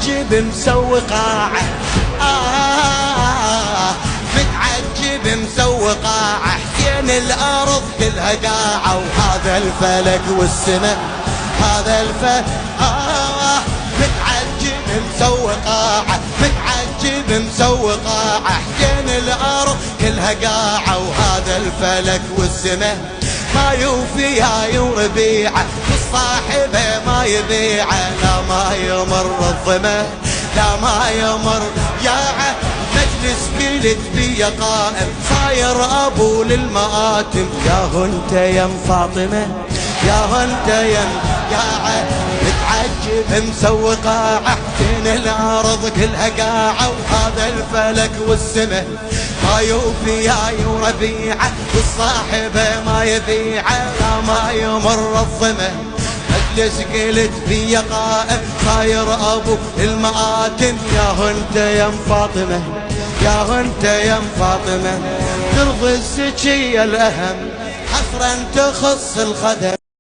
متعجب مسوي قاعة، متعجب مسوي قاعة، حسين الأرض كلها قاعة، وهذا الفلك والسماء هذا الفلك متعجب مسوي قاعة، متعجب مسوي قاعة، حسين الأرض كلها قاعة، وهذا الفلك والسماء ما يوفي يا ربيعة، الصاحبة ما يبيعه، لا ما يمر الظما لا ما يمر يا مجلس قلت بي قائم، صاير ابو للمآتم، يا انت يا فاطمة يا انت يا متعجب مسوي قاعة، حسين الارض كلها قاعة، وهذا الفلك والسماء ما يوفي يا ربيعة، والصاحبة ما يبيعه، لا ما يمر الظما مجلس قلت بي قائم، صاير ابو المآتم، يا انت يا فاطمة يا انت يا فاطمة، ترضي السجية الاهم حصرا تخص الخدم.